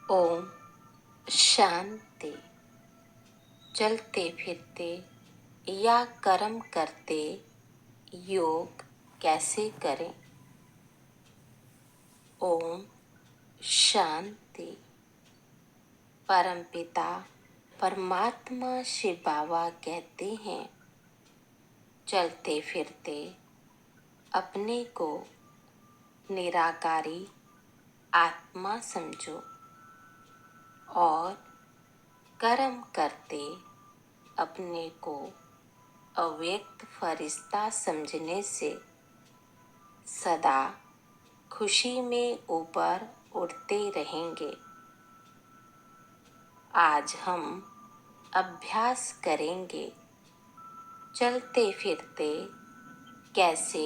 ओम शांति। चलते फिरते या कर्म करते योग कैसे करें। ओम शांति। परमपिता परमात्मा शिव बाबा कहते हैं, चलते फिरते अपने को निराकारी आत्मा समझो और कर्म करते अपने को अव्यक्त फरिश्ता समझने से सदा खुशी में ऊपर उड़ते रहेंगे। आज हम अभ्यास करेंगे चलते फिरते कैसे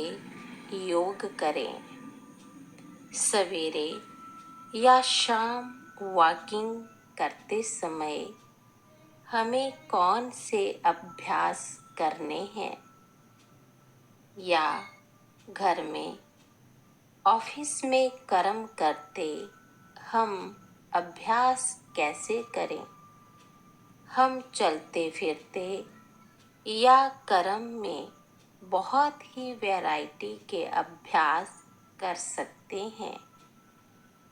योग करें। सवेरे या शाम वॉकिंग करते समय हमें कौन से अभ्यास करने हैं, या घर में ऑफिस में कर्म करते हम अभ्यास कैसे करें। हम चलते फिरते या कर्म में बहुत ही वैरायटी के अभ्यास कर सकते हैं।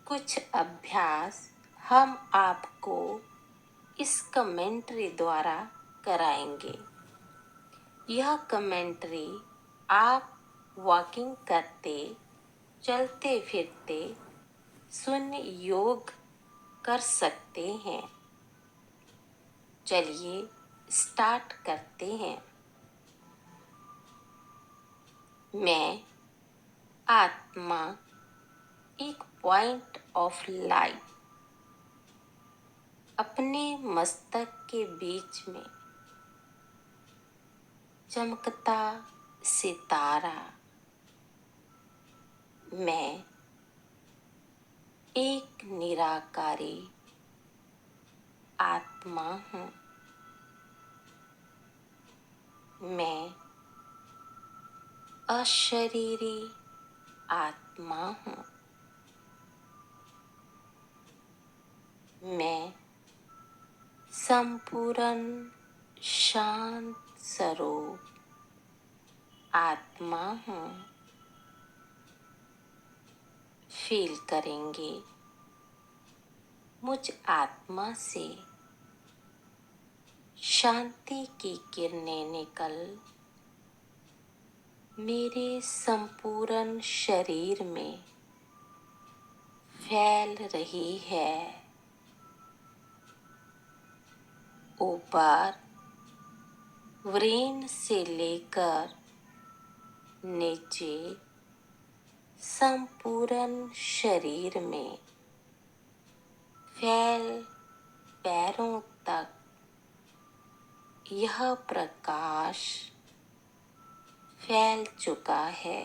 कुछ अभ्यास हम आपको इस कमेंट्री द्वारा कराएंगे। यह कमेंट्री आप वॉकिंग करते चलते फिरते सुन योग कर सकते हैं। चलिए स्टार्ट करते हैं। मैं आत्मा एक पॉइंट ऑफ लाइट अपने मस्तक के बीच में चमकता सितारा। मैं एक निराकारी आत्मा हूँ। मैं अशरीरी आत्मा हूँ। मैं संपूर्ण शांत स्वरूप आत्मा हूँ। फील करेंगे मुझ आत्मा से शांति की किरणें निकल मेरे संपूर्ण शरीर में फैल रही है। ऊपर ब्रेन से लेकर नीचे संपूर्ण शरीर में फैल पैरों तक यह प्रकाश फैल चुका है।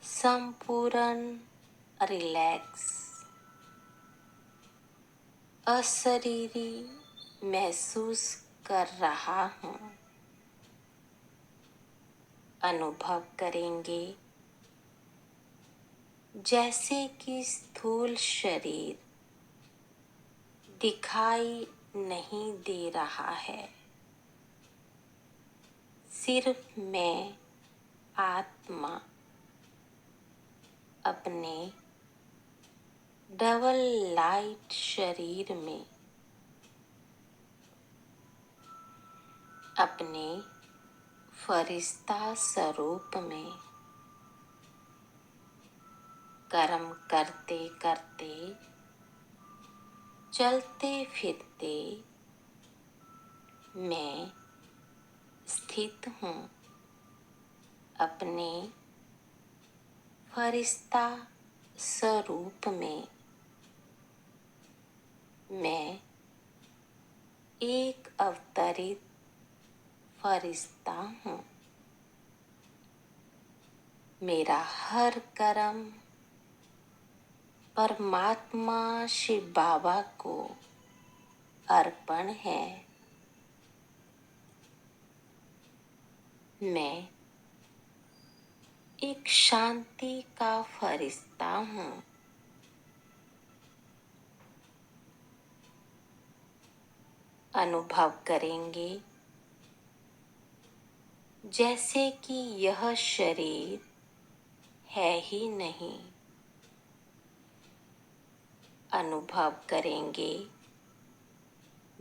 संपूर्ण रिलैक्स अशरीरी महसूस कर रहा हूँ। अनुभव करेंगे जैसे कि स्थूल शरीर दिखाई नहीं दे रहा है। सिर्फ मैं आत्मा अपने डबल लाइट शरीर में अपने फरिश्ता स्वरूप में कर्म करते करते चलते फिरते मैं स्थित हूँ। अपने फरिश्ता स्वरूप में मैं एक अवतरित फरिश्ता हूँ। मेरा हर कर्म परमात्मा शिव बाबा को अर्पण है। मैं एक शांति का फरिश्ता हूँ। अनुभव करेंगे जैसे कि यह शरीर है ही नहीं। अनुभव करेंगे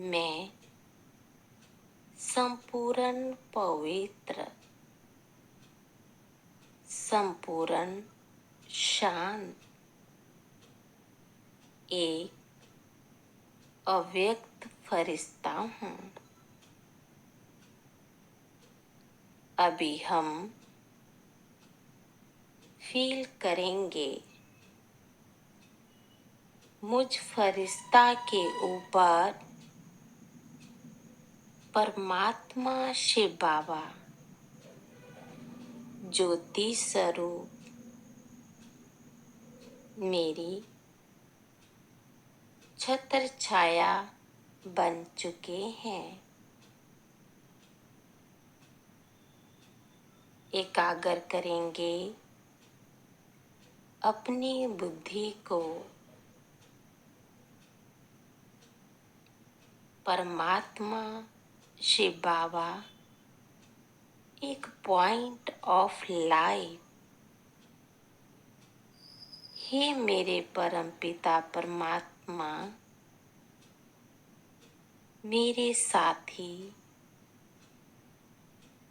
मैं संपूर्ण पवित्र, संपूर्ण शांत, एक अव्यक्त फरिश्ता हूँ। अभी हम फील करेंगे मुझ फरिश्ता के ऊपर परमात्मा शिव बाबा ज्योति स्वरूप मेरी छत्र छाया बन चुके हैं। एकाग्र करेंगे अपनी बुद्धि को परमात्मा शिव बाबा एक पॉइंट ऑफ लाइट, हे मेरे परम पिता परमात्मा, मेरे साथी,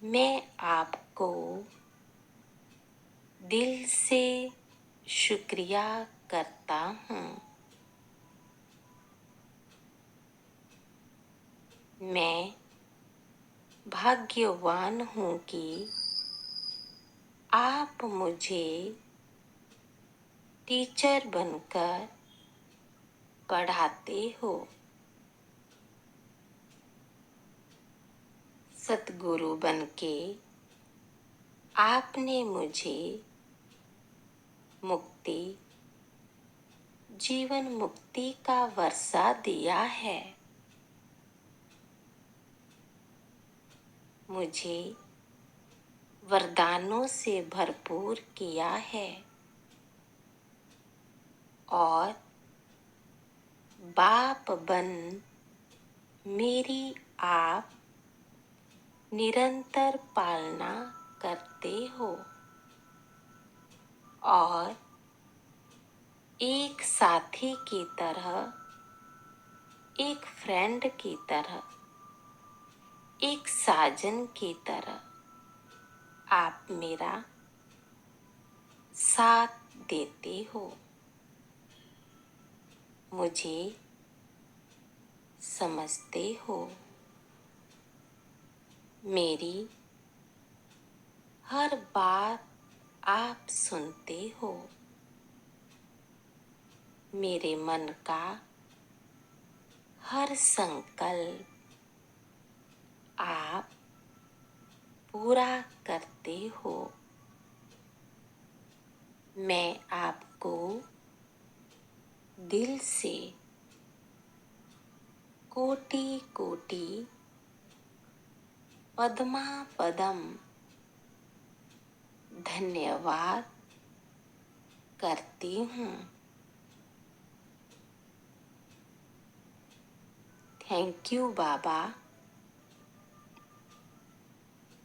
मैं आपको दिल से शुक्रिया करता हूँ। मैं भाग्यवान हूँ कि आप मुझे टीचर बनकर पढ़ाते हो। सतगुरु बनके आपने मुझे मुक्ति, जीवन मुक्ति का वर्षा दिया है। मुझे वरदानों से भरपूर किया है और बाप बन मेरी आप निरंतर पालना करते हो और एक साथी की तरह, एक फ्रेंड की तरह, एक साजन की तरह आप मेरा साथ देते हो। मुझे समझते हो। मेरी हर बात आप सुनते हो। मेरे मन का हर संकल्प आप पूरा करते हो। मैं आपको दिल से कोटि कोटि पद्मा पदम धन्यवाद करती हूँ। थैंक यू बाबा।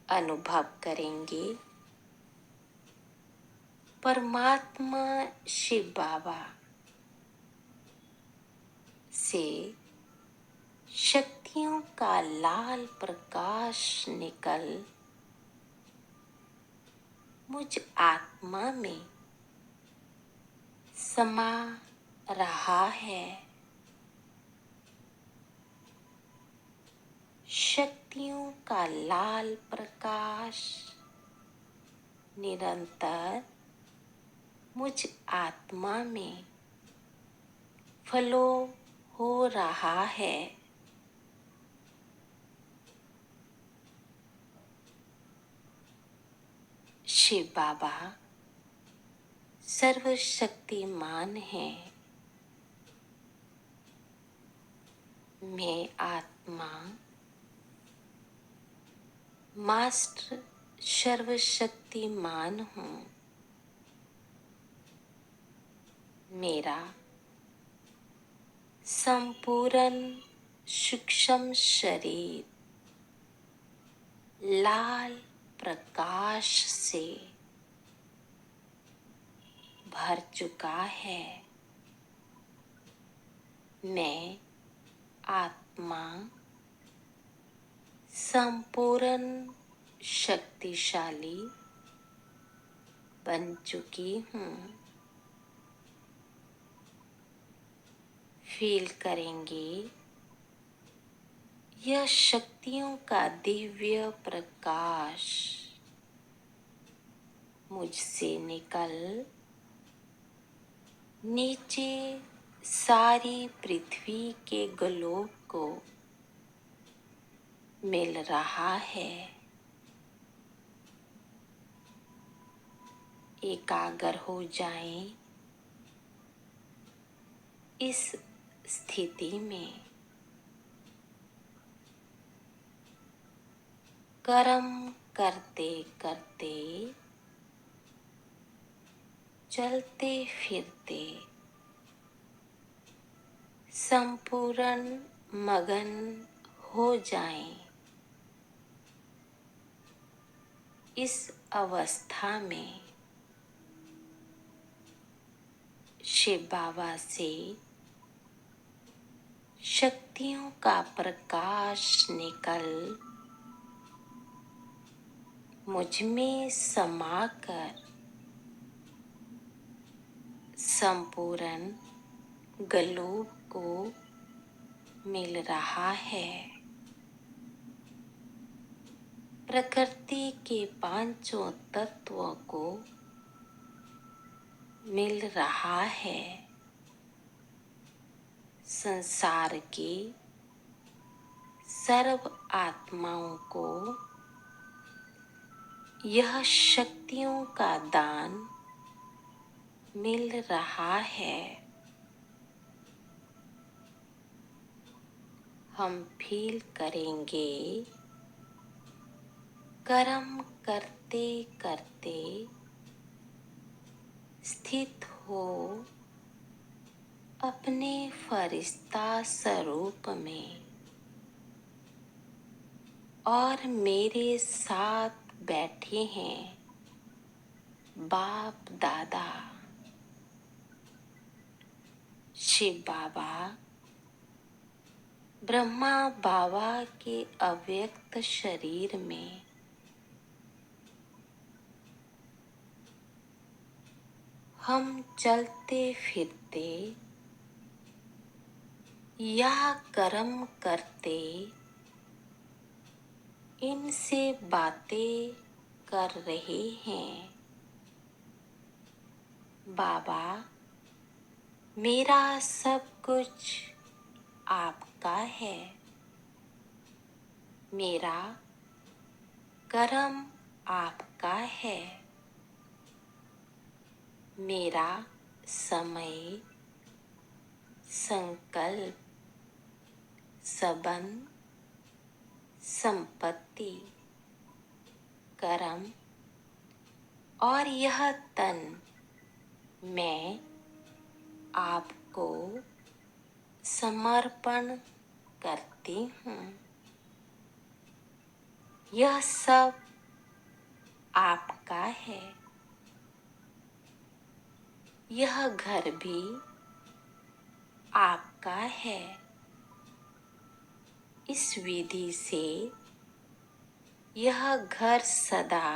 अनुभव करेंगे परमात्मा शिव बाबा से शक्तियों का लाल प्रकाश निकल मुझ आत्मा में समा रहा है। शक्तियों का लाल प्रकाश निरंतर मुझ आत्मा में फ्लो हो रहा है। शिव बाबा सर्वशक्तिमान है। मैं आत्मा मास्टर सर्वशक्तिमान हूँ। मेरा संपूर्ण सूक्ष्म शरीर लाल प्रकाश से भर चुका है। मैं आत्मा संपूर्ण शक्तिशाली बन चुकी हूँ। फील करेंगे यह शक्तियों का दिव्य प्रकाश मुझसे निकल नीचे सारी पृथ्वी के ग्लोब को मिल रहा है। एकाग्र हो जाएं इस स्थिति में। कर्म करते करते चलते फिरते संपूर्ण मगन हो जाएं। इस अवस्था में शिव बाबा से शक्तियों का प्रकाश निकल मुझ में समाकर संपूर्ण ग्लोब को मिल रहा है। प्रकृति के पांचों तत्वों को मिल रहा है। संसार की सर्व आत्माओं को यह शक्तियों का दान मिल रहा है। हम फील करेंगे कर्म करते करते स्थित हो अपने फरिश्ता स्वरूप में और मेरे साथ बैठे हैं बाप दादा शिव बाबा ब्रह्मा बाबा के अव्यक्त शरीर में। हम चलते फिरते या कर्म करते इनसे बातें कर रहे हैं। बाबा मेरा सब कुछ आपका है। मेरा कर्म आपका है। मेरा समय संकल्प संबंध संपत्ति कर्म और यह तन मैं आपको समर्पण करती हूँ। यह सब आपका है। यह घर भी आपका है। इस विधि से यह घर सदा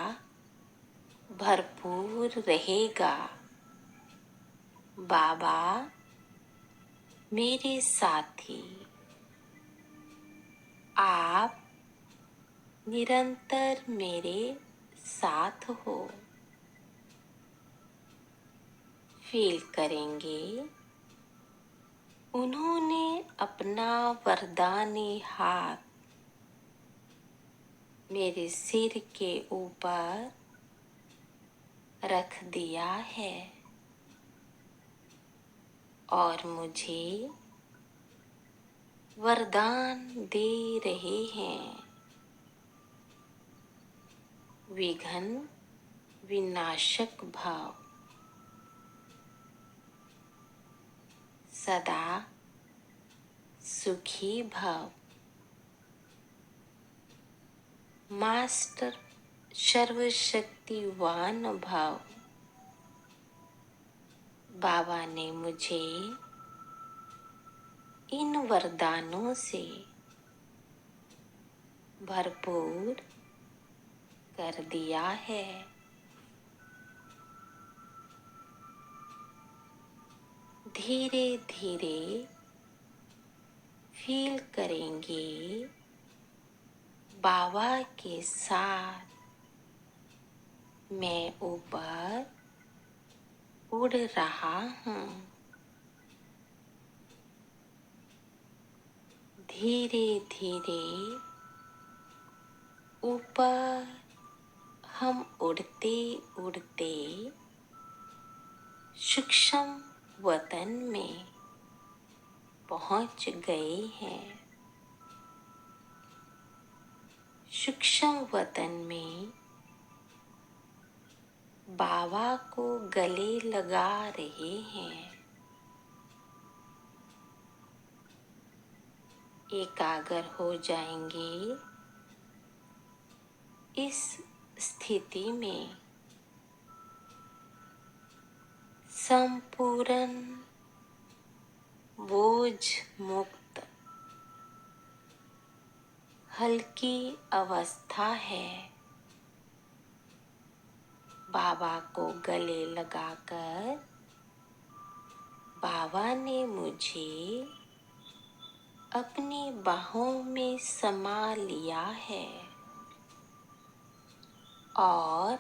भरपूर रहेगा। बाबा मेरे साथी आप निरंतर मेरे साथ हो। फील करेंगे उन्होंने अपना वरदानी हाथ मेरे सिर के ऊपर रख दिया है और मुझे वरदान दे रहे हैं। विघ्न विनाशक भाव सदा सुखी भाव। मास्टर सर्वशक्तिवान भाव। बाबा ने मुझे इन वरदानों से भरपूर कर दिया है। धीरे धीरे फील करेंगे बाबा के साथ मैं ऊपर उड़ रहा हूँ। धीरे धीरे ऊपर हम उड़ते उड़ते सूक्ष्म वतन में पहुंच गए हैं। सूक्ष्म वतन में बाबा को गले लगा रहे हैं। एकाग्र हो जाएंगे। इस स्थिति में संपूर्ण बोझ मुक्त हल्की अवस्था है। बाबा को गले लगाकर बाबा ने मुझे अपनी बाहों में समा लिया है और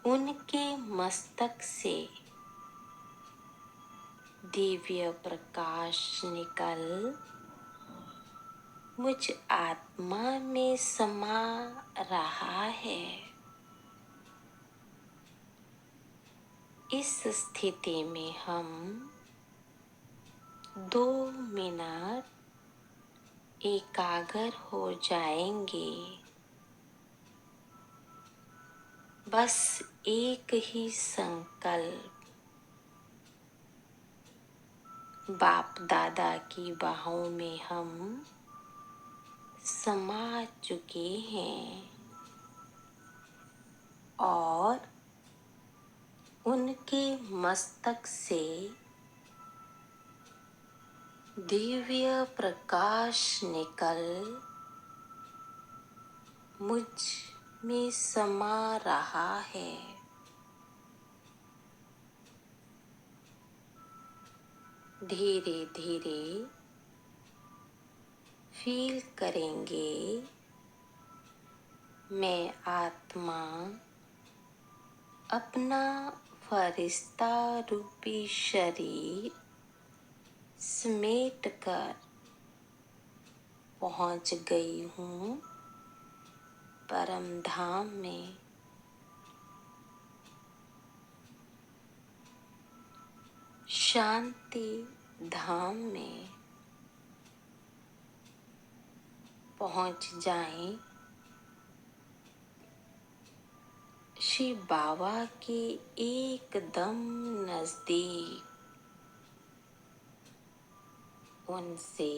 उनके मस्तक से दिव्य प्रकाश निकल मुझ आत्मा में समा रहा है। इस स्थिति में हम 2 मिनट एकाग्र हो जाएंगे। बस एक ही संकल्प, बाप दादा की बाहों में हम समा चुके हैं और उनके मस्तक से दिव्य प्रकाश निकल मुझ में समा रहा है। धीरे धीरे फील करेंगे मैं आत्मा अपना फरिश्ता रूपी शरीर समेट कर पहुंच गई हूँ परम धाम में। शांति धाम में पहुंच जाएं। श्री बाबा के एकदम नजदीक उनसे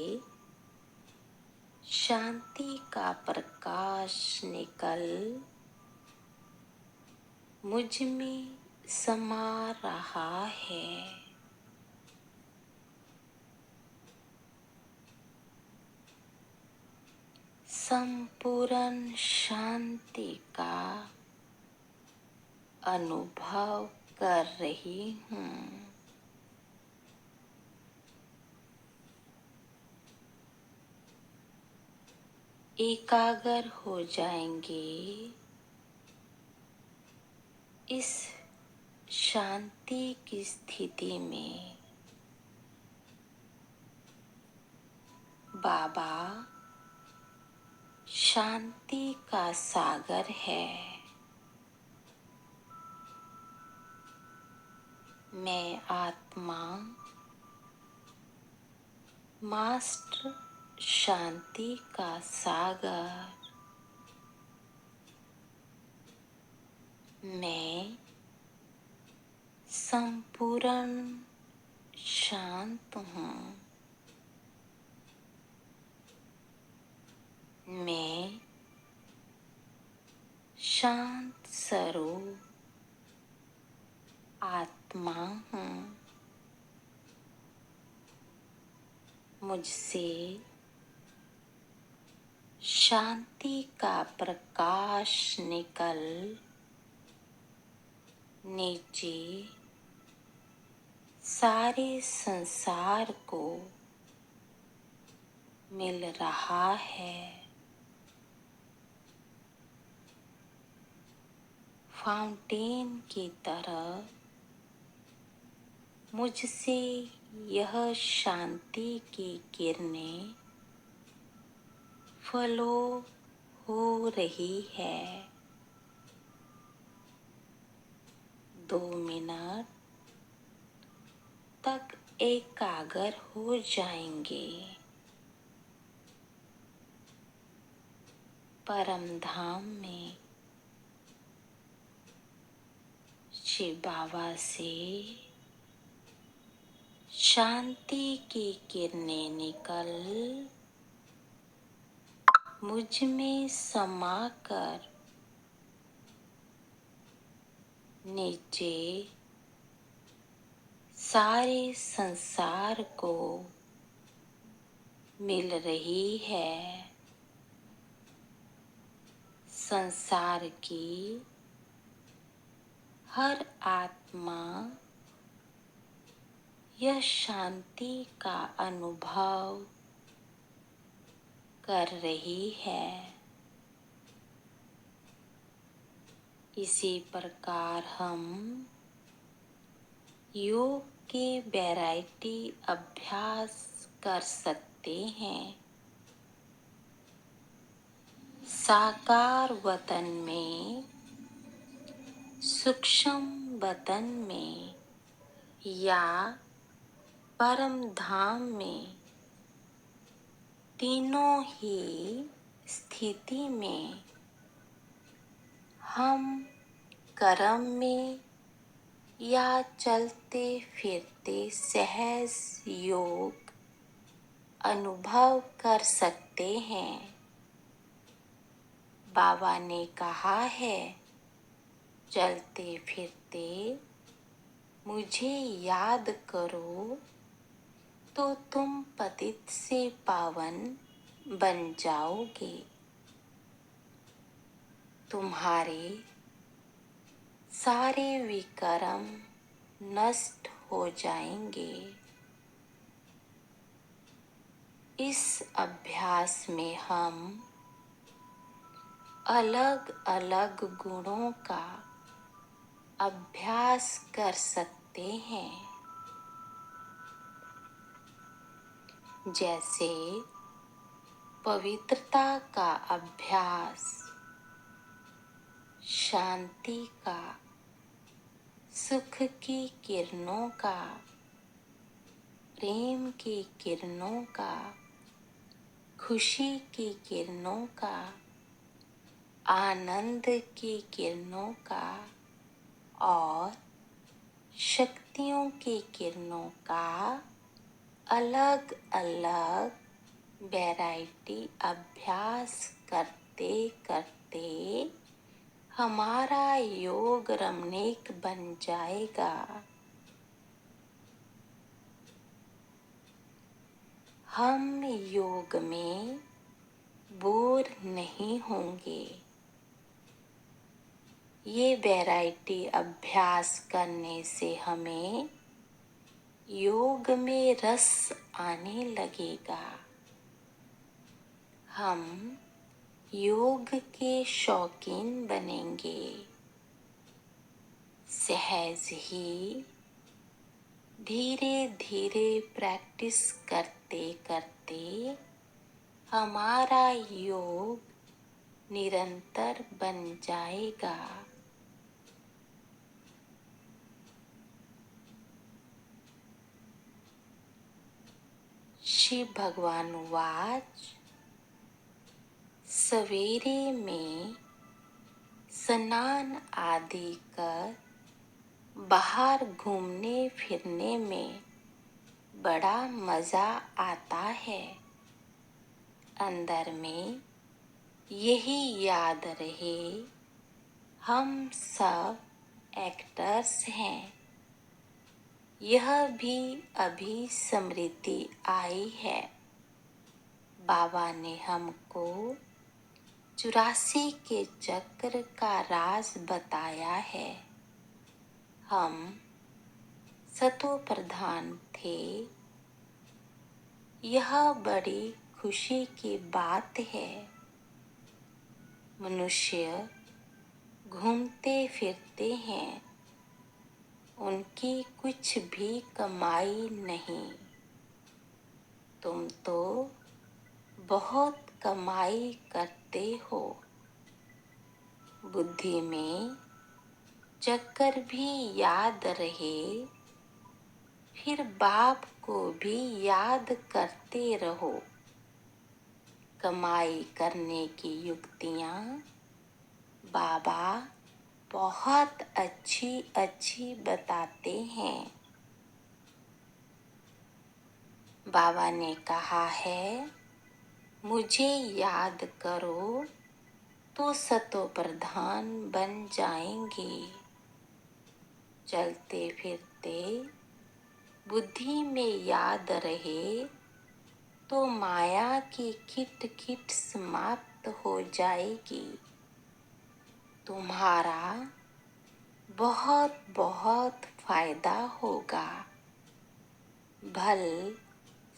शांति का प्रकाश निकल मुझ में समा रहा है। संपूर्ण शांति का अनुभव कर रही हूँ। एकाग्र हो जाएंगे। इस शांति की स्थिति में बाबा शांति का सागर है। मैं आत्मा मास्टर शांति का सागर। मैं संपूर्ण शांत हूँ। मैं शांत स्वरूप आत्मा हूँ। मुझसे शांति का प्रकाश निकल नीचे सारे संसार को मिल रहा है। फाउंटेन की तरह मुझसे यह शांति की किरणें फ्लो हो रही है। 2 मिनट तक एकाग्र हो जाएंगे। परम धाम में शिव बाबा से शांति की किरणें निकल मुझ में समाकर नीचे सारे संसार को मिल रही है। संसार की हर आत्मा यह शांति का अनुभव कर रही है। इसी प्रकार हम योग के वैरायटी अभ्यास कर सकते हैं। साकार वतन में, सूक्ष्म वतन में या परम धाम में, तीनों ही स्थिति में हम कर्म में या चलते फिरते सहज योग अनुभव कर सकते हैं। बाबा ने कहा है, चलते फिरते मुझे याद करो तो तुम पतित से पावन बन जाओगे। तुम्हारे सारे विकर्म नष्ट हो जाएंगे। इस अभ्यास में हम अलग अलग गुणों का अभ्यास कर सकते हैं। जैसे पवित्रता का अभ्यास, शांति का, सुख की किरणों का, प्रेम की किरणों का, खुशी की किरणों का, आनंद की किरणों का और शक्तियों की किरणों का अलग अलग वैरायटी अभ्यास करते करते हमारा योग रमणीक बन जाएगा। हम योग में बोर नहीं होंगे। ये वैरायटी अभ्यास करने से हमें योग में रस आने लगेगा। हम योग के शौकीन बनेंगे। सहज ही धीरे धीरे प्रैक्टिस करते करते हमारा योग निरंतर बन जाएगा। शिव भगवान वाच, सवेरे में स्नान आदि कर बाहर घूमने फिरने में बड़ा मजा आता है। अंदर में यही याद रहे, हम सब एक्टर्स हैं। यह भी अभी स्मृति आई है। बाबा ने हमको 84 के चक्र का राज बताया है। हम सतो प्रधान थे। यह बड़ी खुशी की बात है। मनुष्य घूमते फिरते हैं, उनकी कुछ भी कमाई नहीं। तुम तो बहुत कमाई करते हो। बुद्धि में चक्कर भी याद रहे, फिर बाप को भी याद करते रहो। कमाई करने की युक्तियाँ बाबा बहुत अच्छी अच्छी बताते हैं। बाबा ने कहा है, मुझे याद करो तो सतो प्रधान बन जाएंगे। चलते फिरते बुद्धि में याद रहे तो माया की खिट खिट समाप्त हो जाएगी। तुम्हारा बहुत बहुत फायदा होगा। भल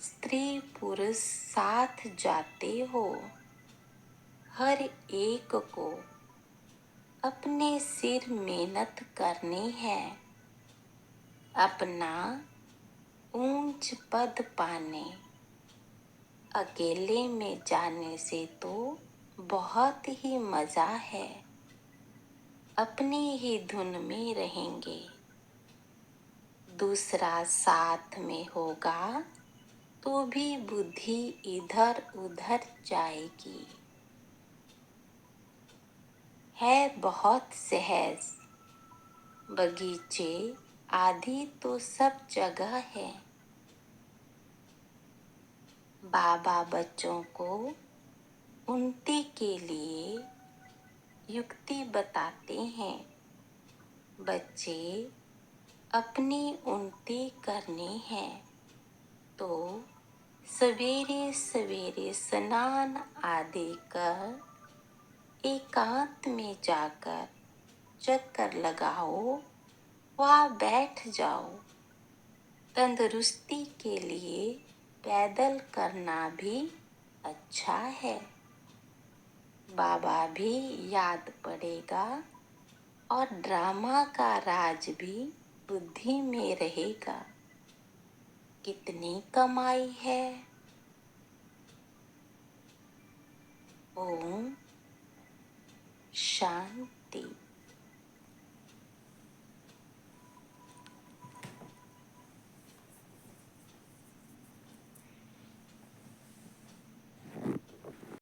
स्त्री पुरुष साथ जाते हो। हर एक को अपने सिर मेहनत करनी है, अपना ऊंच पद पाने। अकेले में जाने से तो बहुत ही मजा है। अपनी ही धुन में रहेंगे। दूसरा साथ में होगा तो भी बुद्धि इधर उधर जाएगी। है बहुत सहज। बगीचे आदि तो सब जगह है। बाबा बच्चों को उन्नति के लिए युक्ति बताते हैं। बच्चे अपनी उन्नति करनी है तो सवेरे सवेरे स्नान आदि कर एकांत में जाकर चक्कर लगाओ व बैठ जाओ। तंदुरुस्ती के लिए पैदल करना भी अच्छा है। बाबा भी याद पड़ेगा और ड्रामा का राज भी बुद्धि में रहेगा। कितनी कमाई है। ओम शांति।